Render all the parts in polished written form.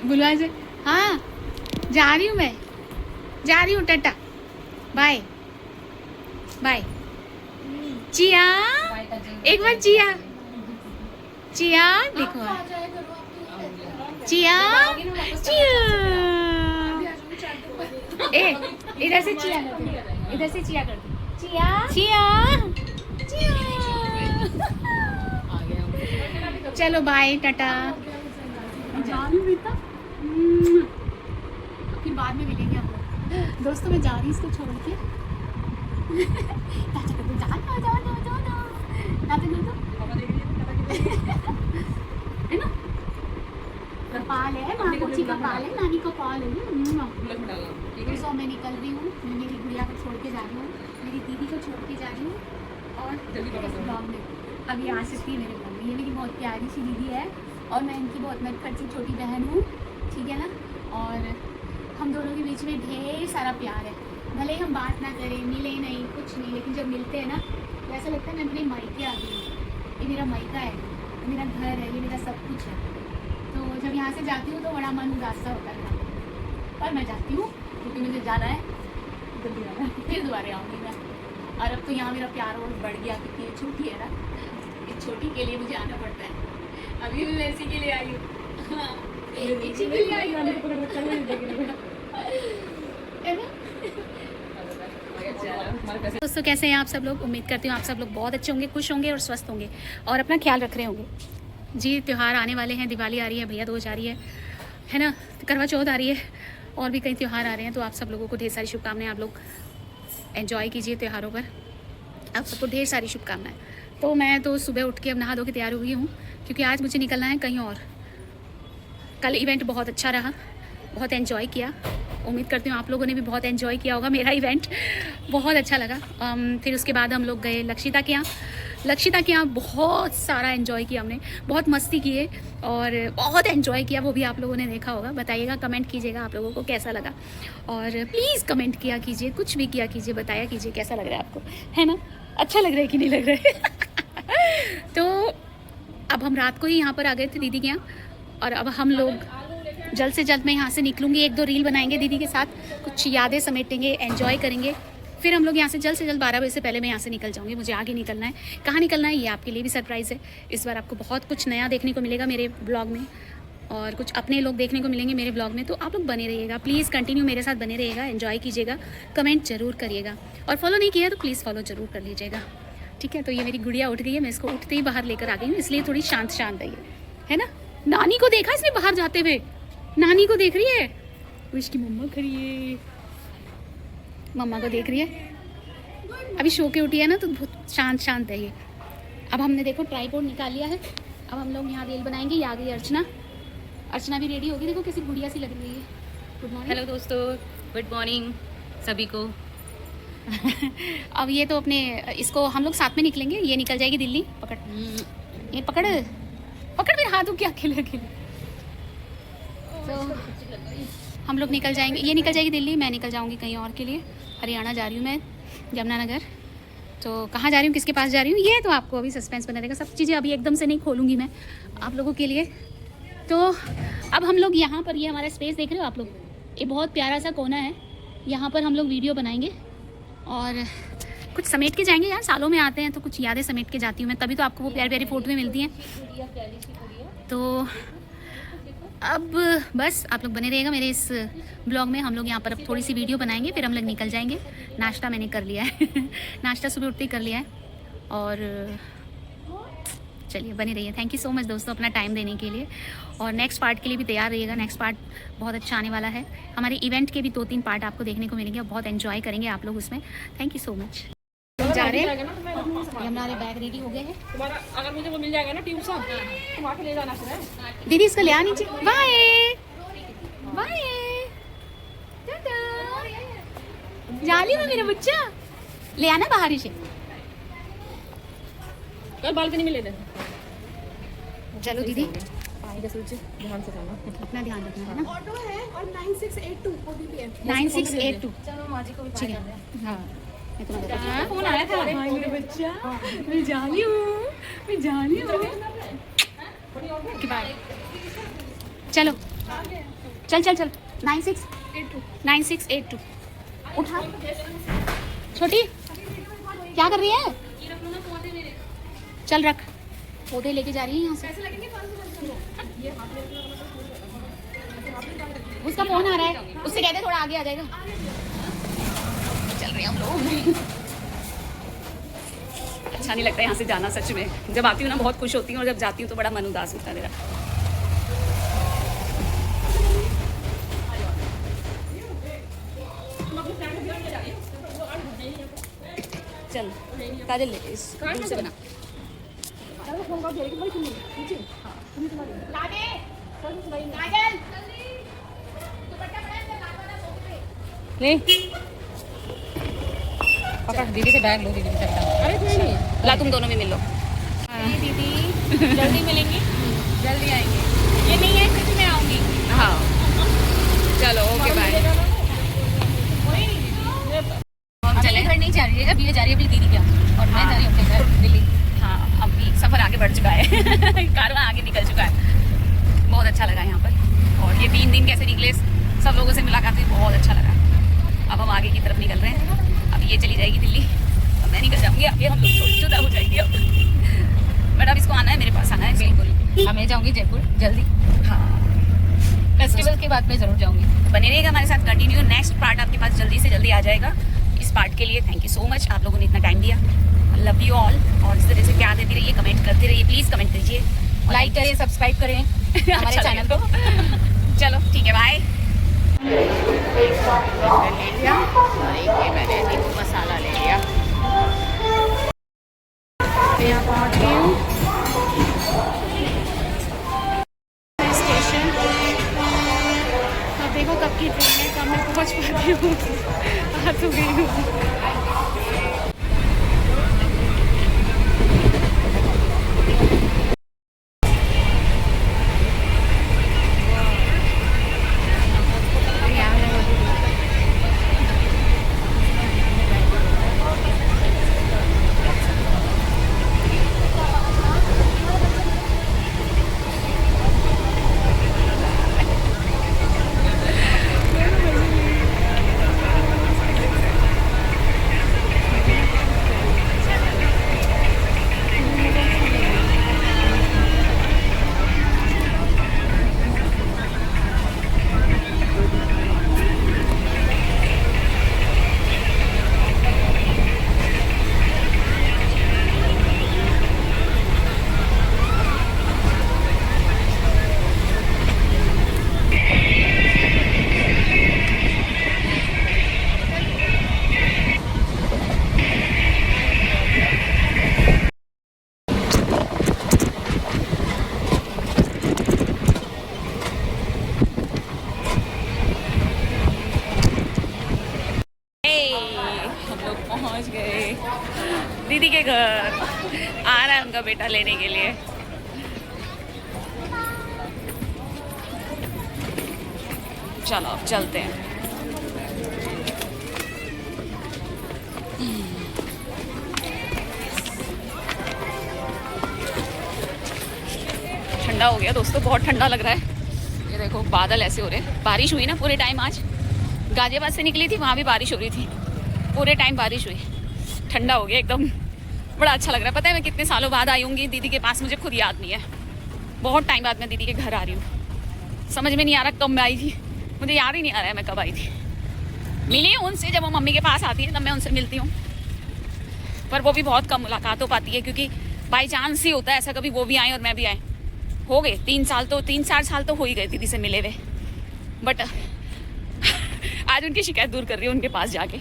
बुलवा से। हाँ जा रही हूँ मैं, जा रही हूँ, टाटा बाय बाय। चिया एक बार, चिया चिया देखो, चिया चिया। ए इधर से चिया कर दे, इधर से चिया कर दे, चिया चिया चिया। चलो बाय टाटा। फिर बाद में मिलेंगे हम लोग। दोस्तों मैं जा रही हूँ इसको छोड़ के। टाटा कर दो, जाओ जाओ जाओ जाओ जाओ, टाटा कर दो। है ना, पाल है, माँ कोची का पाल है, नानी का पाल है। तो मैं निकल रही हूँ, मैं मेरी गुड़िया को छोड़ के जा रही हूँ, मेरी दीदी को छोड़ के जा रही हूँ। और ब्लॉग में अभी आ सकती है मेरे ब्लॉग में। ये मेरी बहुत प्यारी सी दीदी है और मैं इनकी बहुत नटखट सी छोटी बहन हूँ, ठीक है ना। और हम दोनों के बीच में ढेर सारा प्यार है। भले ही हम बात ना करें, मिले नहीं, कुछ नहीं, लेकिन जब मिलते हैं ना तो ऐसा लगता है मैं अपने मायके आ गई हूँ। ये मेरा मायका है, मेरा घर है, ये मेरा सब कुछ है। तो जब यहाँ से जाती हूँ तो बड़ा मन उदास सा होता है, पर मैं जाती हूँ क्योंकि मुझे जाना है, जल्दी जाना है, फिर दोबारा आऊँगी मैं। और अब तो यहाँ मेरा प्यार और बढ़ गया क्योंकि ये छोटी है ना, इस छोटी के लिए मुझे आना पड़ता है। अभी भी मैं इसी के लिए आई हूँ, इसी के लिए आई हूँ। दोस्तों कैसे हैं आप सब लोग? उम्मीद करती हूँ आप सब लोग बहुत अच्छे होंगे, खुश होंगे और स्वस्थ होंगे और अपना ख्याल रख रहे होंगे। जी त्यौहार आने वाले हैं, दिवाली आ रही है, भैया दूज आ रही है ना, करवा चौथ आ रही है, और भी कई त्यौहार आ रहे हैं। तो आप सब लोगों को ढेर सारी शुभकामनाएं। आप लोग एंजॉय कीजिए त्योहारों पर, आप सबको ढेर सारी शुभकामनाएं। तो मैं तो सुबह उठ के अब नहा धो के तैयार हुई हूँ क्योंकि आज मुझे निकलना है कहीं और। कल इवेंट बहुत अच्छा रहा, बहुत एंजॉय किया। उम्मीद करती हूँ आप लोगों ने भी बहुत एंजॉय किया होगा। मेरा इवेंट बहुत अच्छा लगा। फिर उसके बाद हम लोग गए लक्षिता के यहाँ। लक्षिता के यहाँ बहुत सारा एंजॉय किया हमने, बहुत मस्ती किए और बहुत एंजॉय किया। वो भी आप लोगों ने देखा होगा। बताइएगा, कमेंट कीजिएगा आप लोगों को कैसा लगा, और प्लीज़ कमेंट किया कीजिए, कुछ भी किया कीजिए, बताया कीजिए कैसा लग रहा है आपको, है ना, अच्छा लग रहा है कि नहीं लग रहा है। तो अब हम रात को ही यहाँ पर आ गए थे दीदी के यहाँ, और अब हम लोग जल्द से जल्द मैं यहाँ से निकलूँगी। 1-2 रील बनाएंगे दीदी के साथ, कुछ यादें समेटेंगे, एंजॉय करेंगे। फिर हम लोग यहाँ से जल्द 12 बजे से पहले मैं यहाँ से निकल जाऊँगी। मुझे आगे निकलना है, कहाँ निकलना है ये आपके लिए भी सरप्राइज़ है। इस बार आपको बहुत कुछ नया देखने को मिलेगा मेरे ब्लॉग में, और कुछ अपने लोग देखने को मिलेंगे मेरे ब्लॉग में। तो आप लोग बने रहिएगा, प्लीज़ कंटिन्यू मेरे साथ बने रहिएगा, एंजॉय कीजिएगा, कमेंट ज़रूर करिएगा, और फॉलो नहीं किया तो प्लीज़ फॉलो ज़रूर कर लीजिएगा, ठीक है। तो ये मेरी गुड़िया उठ गई है, मैं इसको उठते ही बाहर लेकर आ गई हूँ, इसलिए थोड़ी शांत शांत है ना। नानी को देखा इसने बाहर जाते हुए, नानी को देख रही है, वो इसकी मम्मा खड़ी है, मम्मा को देख रही है। अभी सो के उठी है ना तो बहुत शांत शांत है ये। अब हमने देखो ट्राइपॉड निकाल लिया है, अब हम लोग यहाँ रील बनाएंगे। ये आ गई अर्चना, अर्चना भी रेडी होगी, देखो कैसी गुड़िया सी लग रही है। Good morning. हेलो दोस्तों, गुड मॉर्निंग सभी को। अब ये तो अपने इसको हम लोग साथ में निकलेंगे, ये निकल जाएगी दिल्ली। पकड़, ये पकड़ पकड़ मेरे हाथों के अकेले अकेले। तो हम लोग निकल जाएंगे, ये निकल जाएगी दिल्ली, मैं निकल जाऊंगी कहीं और के लिए। हरियाणा जा रही हूँ मैं, यमुनानगर। तो कहाँ जा रही हूँ, किसके पास जा रही हूँ, ये तो आपको अभी सस्पेंस बना रहेगा। सब चीज़ें अभी एकदम से नहीं खोलूँगी मैं आप लोगों के लिए। तो अब हम लोग यहाँ पर, ये हमारा स्पेस देख रहे हो आप लोग, ये बहुत प्यारा सा कोना है, यहाँ पर हम लोग वीडियो बनाएंगे और कुछ समेट के जाएंगे। यार सालों में आते हैं तो कुछ यादें समेट के जाती हूँ मैं, तभी तो आपको वो प्यारी प्यारी फ़ोटो मिलती हैं। तो अब बस आप लोग बने रहिएगा मेरे इस ब्लॉग में। हम लोग यहाँ पर अब थोड़ी सी वीडियो बनाएंगे, फिर हम लोग निकल जाएंगे। नाश्ता मैंने कर लिया है नाश्ता सुबह उठते ही कर लिया है, और चलिए बने रहिए। थैंक यू सो मच दोस्तों अपना टाइम देने के लिए, और नेक्स्ट पार्ट के लिए भी तैयार रहिएगा। नेक्स्ट पार्ट बहुत अच्छा आने वाला है। हमारे इवेंट के भी 2-3 पार्ट आपको देखने को मिलेंगे, और बहुत एंजॉय करेंगे आप लोग उसमें। Thank you so much. जा रहे हैं, हमारे बैग रेडी हो गए हैं। तुम्हारा अगर मुझे वो मिल जाएगा ना ट्यूशन, तुम आके ले जाना फिर। दीदी इसको ले आ नीचे। Bye bye, tata. जाली में मेरा बच्चा ले आना बाहर से। कल बालकनी में ले दे। चलो दीदी, ध्यान से जाना, अपना ध्यान रखना है ना। ऑटो है और 9682 ओटीपी है। 9682, चलो माँ जी को भी ठीक है। हाँ फोन आया था। मेरा बच्चा, मैं जा रही हूँ, मैं जा रही हूँ। चलो चल चल चल 9682 उठा। छोटी क्या कर रही है? चल रख, पौधे लेके जा रही है यहाँ से। उसका फोन आ रहा है, उससे कहते थोड़ा आगे आ जाएगा। चल रहे हैं हम लोग। अच्छा नहीं लगता यहाँ से जाना सच में। जब आती हूँ ना बहुत खुश होती हूँ, और जब जाती हूँ तो बड़ा मन उदास होता है मेरा। चल काजल ले इस दूर से बना। ले पकड़ दीदी से बैग लो, दीदी से अरे कोई नहीं, ला तुम दोनों में मिल लो। दीदी जल्दी मिलेंगे, जल्दी आएंगे। ये नहीं है फिर मैं आऊँगी। हाँ चलो ओके बाय। चले घर नहीं जा रही है, अब ये जा रही है अपनी दीदी क्या, और मैं जा रही हूँ अपने घर दिल्ली। हाँ अभी सफ़र आगे बढ़ चुका है। कारवां आगे निकल चुका है। बहुत अच्छा लगा यहाँ पर, और ये 3 दिन कैसे निकले, सब लोगों से मुलाकात हुई, बहुत अच्छा लगा। अब हम आगे की तरफ निकल रहे हैं। अब ये चली जाएगी दिल्ली, अब मैं निकल जाऊँगी, अभी हम लोग जुदा हो जाएंगे अब। बट अब इसको आना है, मेरे पास आना है बिल्कुल। अब मैं जाऊँगी जयपुर जल्दी, हाँ फेस्टिवल के बाद मैं ज़रूर जाऊँगी। बने रहिएगा हमारे साथ, कंटिन्यू। नेक्स्ट पार्ट आपके पास जल्दी से जल्दी आ जाएगा। इस पार्ट के लिए थैंक यू सो मच, आप लोगों ने इतना टाइम दिया। लव यू ऑल, और इस तरह से प्यार देते रहिए, कमेंट करते रहिए, प्लीज़ कमेंट कीजिए, लाइक करें, सब्सक्राइब करें हमारे अच्छा चैनल को। चलो ठीक है बाय। ले लिया, और एक ये मैंने नींबू मसाला ले लिया। यहाँ पहुँच गई हूँ स्टेशन। अब देखो कब की ट्रेन है, कब मैं पहुँच पाती हूँ। आ तो गई हूँ। पहुंच गए दीदी के घर। आ रहा है उनका बेटा लेने के लिए। चलो अब चलते हैं। ठंडा हो गया दोस्तों, बहुत ठंडा लग रहा है। ये देखो बादल ऐसे हो रहे हैं। बारिश हुई ना पूरे टाइम, आज गाजियाबाद से निकली थी, वहाँ भी बारिश हो रही थी, पूरे टाइम बारिश हुई। ठंडा हो गया एकदम, बड़ा अच्छा लग रहा है। पता है मैं कितने सालों बाद आई हूँगी दीदी के पास, मुझे खुद याद नहीं है। बहुत टाइम बाद मैं दीदी के घर आ रही हूँ। समझ में नहीं आ रहा कब मैं आई थी, मुझे याद ही नहीं आ रहा है मैं कब आई थी। मिली हूँ उनसे, जब वो मम्मी के पास आती है तब मैं उनसे मिलती हूँ, पर वो भी बहुत कम मुलाकात हो पाती है, क्योंकि बाई चांस ही होता है ऐसा, कभी वो भी आए और मैं भी आए। हो गए 3-4 साल तो हो ही गए दीदी से मिले हुए। बट आज उनकी शिकायत दूर कर रही हूँ उनके पास जाके।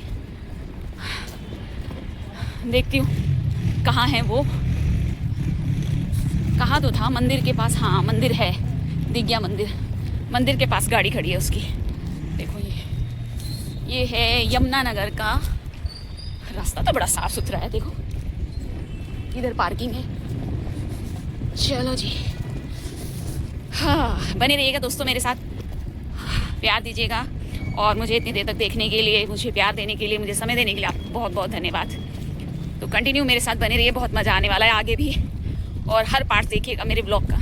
देखती हूँ कहाँ है वो, कहाँ तो था, मंदिर के पास। हाँ मंदिर है, दिख गया मंदिर। मंदिर के पास गाड़ी खड़ी है उसकी। देखो ये है यमुना नगर का रास्ता, तो बड़ा साफ सुथरा है। देखो इधर पार्किंग है। चलो जी, हाँ बने रहिएगा दोस्तों मेरे साथ, प्यार दीजिएगा। और मुझे इतनी देर तक देखने के लिए, मुझे प्यार देने के लिए, मुझे समय देने के लिए आपको बहुत बहुत धन्यवाद। तो कंटिन्यू मेरे साथ बने रहिए, बहुत मज़ा आने वाला है आगे भी। और हर पार्ट देखिएगा मेरे ब्लॉग का।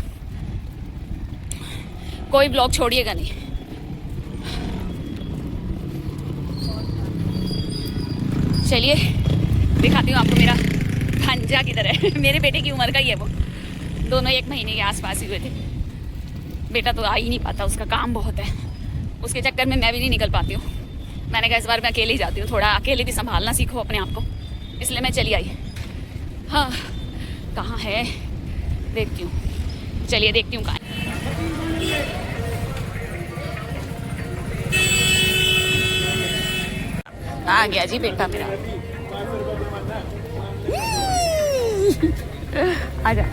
कोई ब्लॉग छोड़िएगा नहीं। चलिए दिखाती हूँ आपको मेरा भांजा किधर है। मेरे बेटे की उम्र का ही है वो, दोनों 1 महीने के आसपास ही हुए थे। बेटा तो आ ही नहीं पाता, उसका काम बहुत है, उसके चक्कर में मैं भी नहीं निकल पाती हूँ। मैंने कहा इस बार मैं अकेले ही जाती हूँ, थोड़ा अकेले भी संभालना सीखो अपने आप को, इसलिए मैं चली आई। हाँ कहाँ है देखती हूँ, चलिए देखती हूँ कहाँ है। आ गया जी बेटा मेरा। आजा।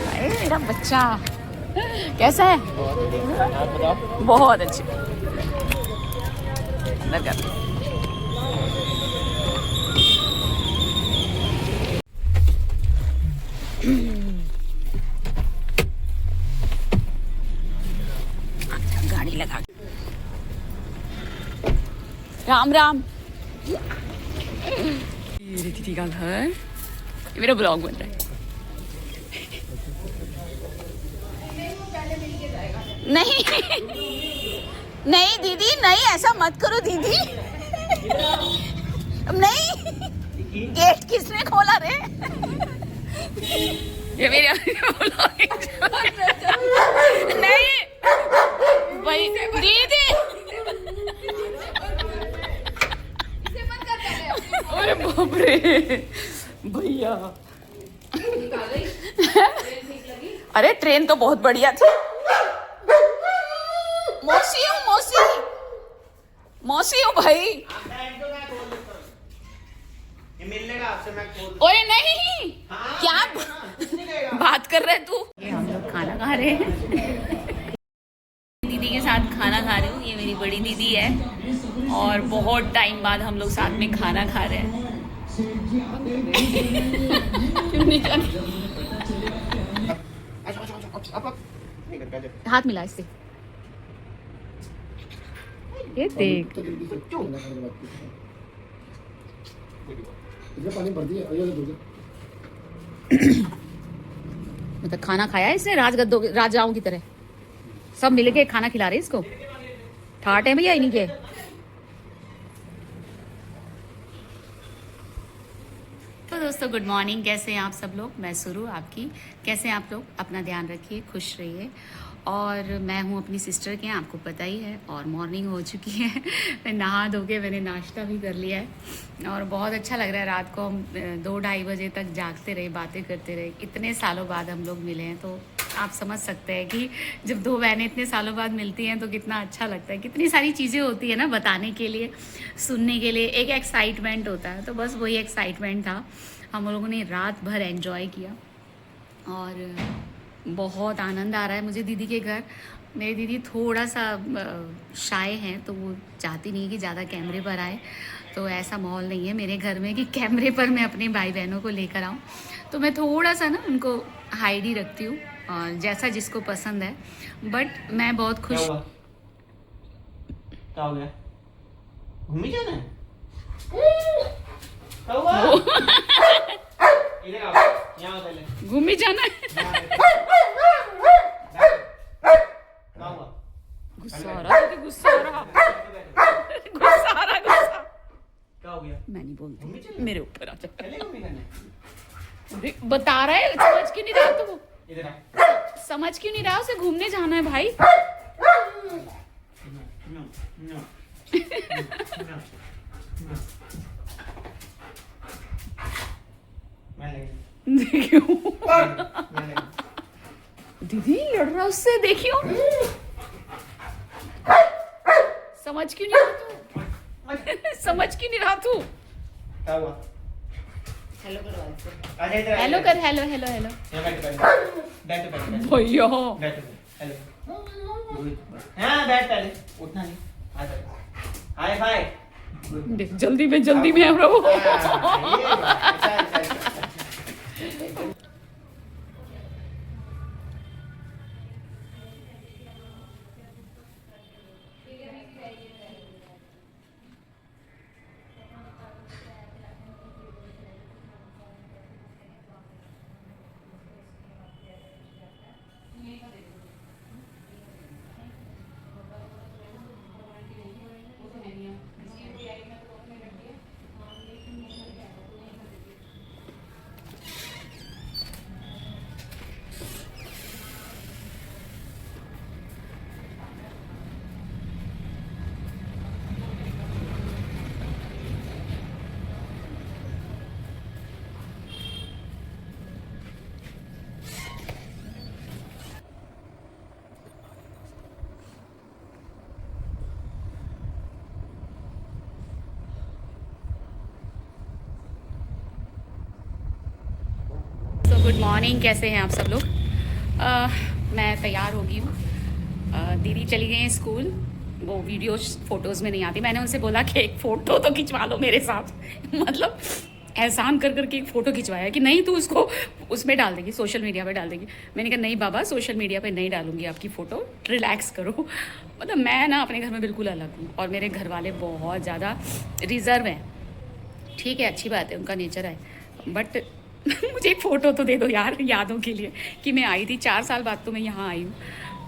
अरे मेरा बच्चा कैसा है? बहुत अच्छे। अंदर कर। गाड़ी लगा। राम राम। ये दीदी का घर, ये मेरा ब्लॉग बन रहा है। नहीं नहीं दीदी नहीं, ऐसा मत करो दीदी। नहीं, गेट किसने खोला रे? ये मेरे नहीं भाई दीदी। अरे बाप रे भैया। अरे ट्रेन तो बहुत बढ़िया थी। मौसी हूँ, मौसी मौसी हूँ भाई। मिलने का आपसे मैं खोल। ओए नहीं, क्या बात कर रहे तू? हम लोग खाना खा रहे हैं, दीदी के साथ खाना खा रही हूँ। ये मेरी बड़ी दीदी है और बहुत टाइम बाद हम लोग साथ में खाना खा रहे हैं। क्यों नहीं जाने? हाथ मिला इससे, ये देख। मतलब खाना खाया है इसने राजाओं की तरह, सब मिलके खाना खिला रहे इसको। ठाट है भैया इन्हीं के। तो दोस्तों गुड मॉर्निंग, कैसे हैं आप सब लोग? मैं सुरू आपकी। कैसे हैं आप लोग? अपना ध्यान रखिए, खुश रहिए। और मैं हूँ अपनी सिस्टर के यहाँ, आपको पता ही है। और मॉर्निंग हो चुकी है, मैं नहा धो के मैंने नाश्ता भी कर लिया है और बहुत अच्छा लग रहा है। रात को हम 2-2:30 बजे तक जागते रहे, बातें करते रहे। इतने सालों बाद हम लोग मिले हैं, तो आप समझ सकते हैं कि जब 2 बहनें इतने सालों बाद मिलती हैं तो कितना अच्छा लगता है। कितनी सारी चीज़ें होती है ना बताने के लिए, सुनने के लिए, एक एक्साइटमेंट होता है। तो बस वही एक्साइटमेंट था। हम लोगों ने रात भर एंजॉय किया और बहुत आनंद आ रहा है मुझे दीदी के घर। मेरी दीदी थोड़ा सा शाय हैं, तो वो चाहती नहीं कि ज़्यादा कैमरे पर आए। तो ऐसा माहौल नहीं है मेरे घर में कि कैमरे पर मैं अपने भाई बहनों को लेकर आऊँ। तो मैं थोड़ा सा ना उनको हाइड ही रखती हूँ, और जैसा जिसको पसंद है। बट मैं बहुत खुश। क्या हो गया? घूमी जाना है? क्या हुआ? इधर आओ, यहाँ आओ पहले। घूमी जाना है। क्या हुआ? गुस्सा आ रहा है, गुस्सा आ रहा, गुस्सा आ रहा, गुस्सा। क्या हो गया? मैं नहीं बोलती, मेरे ऊपर आ जा। पहले घूमी जाना है? बता रहा है, समझ क्यों नहीं रहा तू? इधर आ। समझ क्यों नहीं रहा? उसे घूमने जाना है भाई। देखियो दीदी लड़ रहा उससे, देखियो। समझ क्यों नहीं रहा तू? समझ क्यों नहीं रहा तू? क्या हुआ? हेलो करो। हेलो कर, हेलो हेलो हेलो। बैठ भैया हेलो। हाँ बैठ पहले, उठना नहीं। हाय फाय। देख जल्दी में हम लोग। गुड मॉर्निंग, कैसे हैं आप सब लोग। मैं तैयार हो गई हूँ। दीदी चली गई हैं स्कूल, वो वीडियोस फोटोज़ में नहीं आती। मैंने उनसे बोला कि एक फ़ोटो तो खिंचवा लो मेरे साथ मतलब एहसान कर करके एक फ़ोटो खिंचवाया कि नहीं तू उसको उसमें डाल देगी, सोशल मीडिया पे डाल देगी। मैंने कहा नहीं बाबा, सोशल मीडिया पे नहीं डालूंगी आपकी फ़ोटो, रिलैक्स करो। मतलब मैं ना अपने घर में बिल्कुल अलग हूँ और मेरे घर वाले बहुत ज़्यादा रिज़र्व हैं। ठीक है, अच्छी बात है, उनका नेचर है, बट मुझे एक फ़ोटो तो दे दो यार, यादों के लिए कि मैं आई थी। 4 साल बाद तो मैं यहाँ आई हूँ,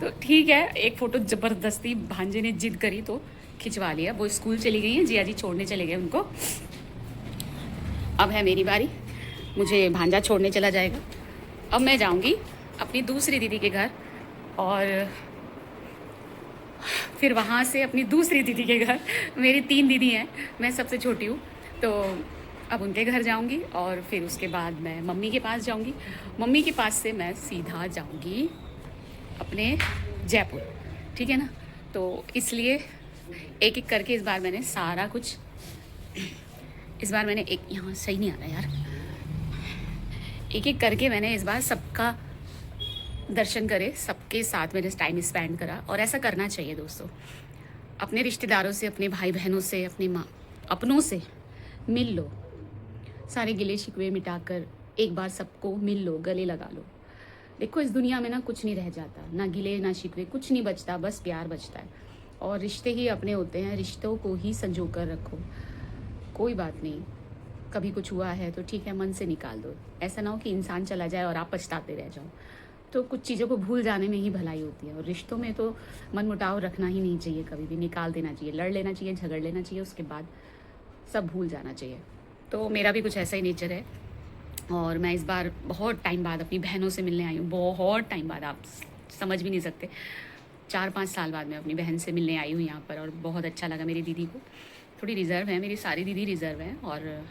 तो ठीक है एक फ़ोटो ज़बरदस्ती भांजे ने जिद करी तो खिंचवा लिया। वो स्कूल चली गई हैं, जिया जी छोड़ने चले गए उनको। अब है मेरी बारी, मुझे भांजा छोड़ने चला जाएगा। अब मैं जाऊँगी अपनी दूसरी दीदी के घर और फिर वहाँ से अपनी दूसरी दीदी के घर। मेरी 3 दीदी हैं, मैं सबसे छोटी हूँ, तो अब उनके घर जाऊंगी और फिर उसके बाद मैं मम्मी के पास जाऊंगी। मम्मी के पास से मैं सीधा जाऊंगी अपने जयपुर, ठीक है ना। तो इसलिए एक एक करके इस बार मैंने सारा कुछ, इस बार मैंने एक, यहाँ सही नहीं आ रहा यार, एक एक करके मैंने इस बार सबका दर्शन करे, सबके साथ मैंने टाइम स्पेंड करा। और ऐसा करना चाहिए दोस्तों, अपने रिश्तेदारों से, अपने भाई बहनों से, अपने माँ अपनों से मिल लो, सारे गिले शिकवे मिटाकर एक बार सबको मिल लो, गले लगा लो। देखो इस दुनिया में ना कुछ नहीं रह जाता, ना गिले ना शिकवे, कुछ नहीं बचता, बस प्यार बचता है। और रिश्ते ही अपने होते हैं, रिश्तों को ही संजो कर रखो। कोई बात नहीं, कभी कुछ हुआ है तो ठीक है, मन से निकाल दो। ऐसा ना हो कि इंसान चला जाए और आप पछताते रह जाओ। तो कुछ चीज़ों को भूल जाने में ही भलाई होती है। और रिश्तों में तो मन मुटाव रखना ही नहीं चाहिए, कभी भी निकाल देना चाहिए, लड़ लेना चाहिए, झगड़ लेना चाहिए, उसके बाद सब भूल जाना चाहिए। तो मेरा भी कुछ ऐसा ही नेचर है। और मैं इस बार बहुत टाइम बाद अपनी बहनों से मिलने आई हूँ, बहुत टाइम बाद, आप समझ भी नहीं सकते। 4-5 साल बाद मैं अपनी बहन से मिलने आई हूँ यहाँ पर, और बहुत अच्छा लगा। मेरी दीदी को थोड़ी रिज़र्व है, मेरी सारी दीदी रिज़र्व हैं, और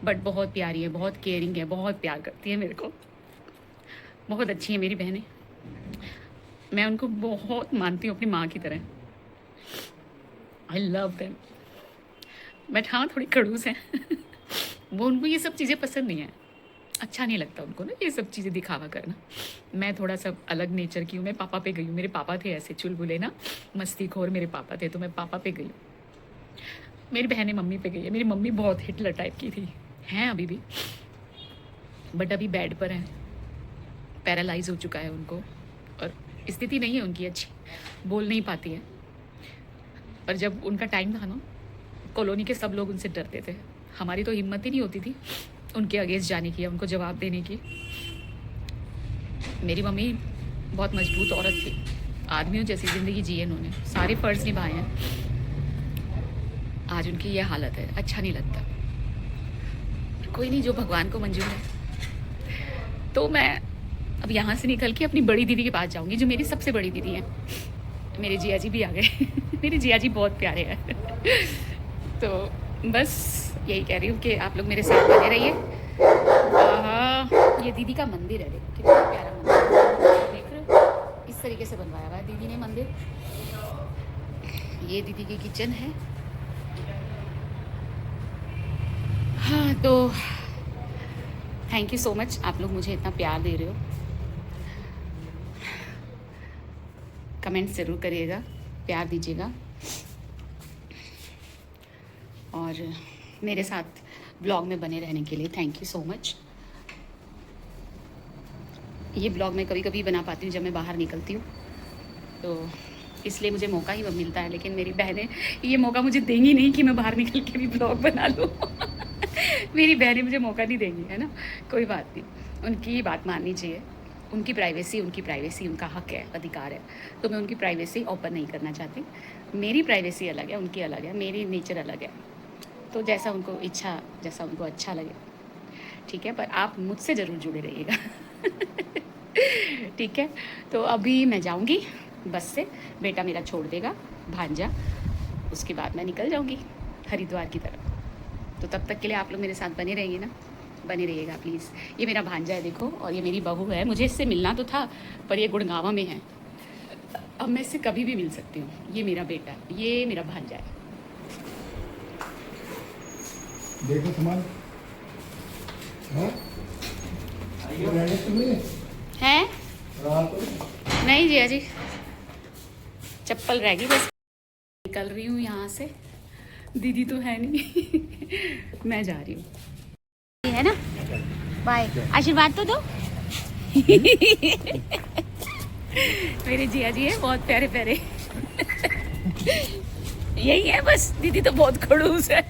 बट बहुत प्यारी है, बहुत केयरिंग है, बहुत प्यार करती है मेरे को, बहुत अच्छी है मेरी बहनें। मैं उनको बहुत मानती हूँ अपनी माँ की तरह। I love them. बट हाँ, थोड़ी खड़ूस हैं वो, उनको ये सब चीज़ें पसंद नहीं है, अच्छा नहीं लगता उनको ना ये सब चीज़ें दिखावा करना। मैं थोड़ा सा अलग नेचर की हूँ, मैं पापा पे गई हूँ। मेरे पापा थे ऐसे चुलबुले ना, मस्तीखोर मेरे पापा थे, तो मैं पापा पे गई हूँ। मेरी बहनें मम्मी पे गई है। मेरी मम्मी बहुत हिटलर टाइप की थी, हैं अभी भी, बट अभी बेड पर हैं, पैरालाइज हो चुका है उनको, और स्थिति नहीं है उनकी अच्छी, बोल नहीं पाती है। पर जब उनका टाइम था ना, कॉलोनी के सब लोग उनसे डरते थे। हमारी तो हिम्मत ही नहीं होती थी उनके अगेंस्ट जाने की, उनको जवाब देने की। मेरी मम्मी बहुत मजबूत औरत थी, आदमियों जैसी ज़िंदगी जी है उन्होंने, सारे फ़र्ज़ निभाए हैं। आज उनकी ये हालत है, अच्छा नहीं लगता। कोई नहीं, जो भगवान को मंजूर है। तो मैं अब यहाँ से निकल के अपनी बड़ी दीदी के पास जाऊँगी, जो मेरी सबसे बड़ी दीदी है। मेरे जिया जी भी आ गए मेरे जिया जी बहुत प्यारे हैं तो बस यही कह रही हूँ कि आप लोग मेरे साथ बने रहिए। ये दीदी का मंदिर है, देखो कितना प्यारा मंदिर, देख रहे हो, इस तरीके से बनवाया हुआ है दीदी ने मंदिर। ये दीदी की किचन है। हाँ, तो थैंक यू सो मच, आप लोग मुझे इतना प्यार दे रहे हो। कमेंट ज़रूर करिएगा, प्यार दीजिएगा, और मेरे साथ ब्लॉग में बने रहने के लिए थैंक यू सो मच। ये ब्लॉग मैं कभी कभी बना पाती हूँ जब मैं बाहर निकलती हूँ, तो इसलिए मुझे मौका ही मिलता है। लेकिन मेरी बहनें ये मौका मुझे देंगी नहीं कि मैं बाहर निकल के भी ब्लॉग बना लूँ मेरी बहनें मुझे मौका नहीं देंगी, है ना। कोई बात नहीं, उनकी बात माननी चाहिए। उनकी प्राइवेसी उनका हक है, अधिकार है। तो मैं उनकी प्राइवेसी ओपन नहीं करना चाहती। मेरी प्राइवेसी अलग है, उनकी अलग है, मेरी नेचर अलग है। तो जैसा उनको इच्छा, जैसा उनको अच्छा लगे, ठीक है। पर आप मुझसे ज़रूर जुड़े रहिएगा ठीक है। तो अभी मैं जाऊंगी बस से, बेटा मेरा छोड़ देगा भांजा, उसके बाद मैं निकल जाऊंगी हरिद्वार की तरफ। तो तब तक के लिए आप लोग मेरे साथ बने रहिए ना, बने रहिएगा प्लीज़। ये मेरा भांजा है देखो, और ये मेरी बहू है। मुझे इससे मिलना तो था, पर ये गुड़गांव में है। अब मैं इससे कभी भी मिल सकती हूँ। ये मेरा बेटा है, ये मेरा भांजा है। देखो सामान, हाँ हैं नहीं जिया जी, चप्पल रह गई बस। निकल रही हूँ यहाँ से, दीदी तो है नहीं मैं जा रही हूँ, है ना। बाय, आशीर्वाद तो दो मेरे जिया जी है बहुत प्यारे प्यारे यही है बस। दीदी तो बहुत खड़ूस है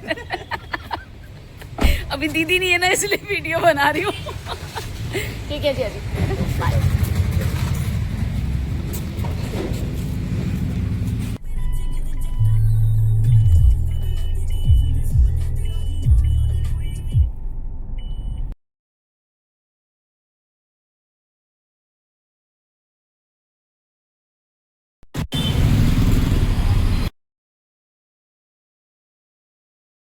अभी दीदी नहीं है ना, इसलिए वीडियो बना रही हूँ। ठीक है जिया जी, बाय।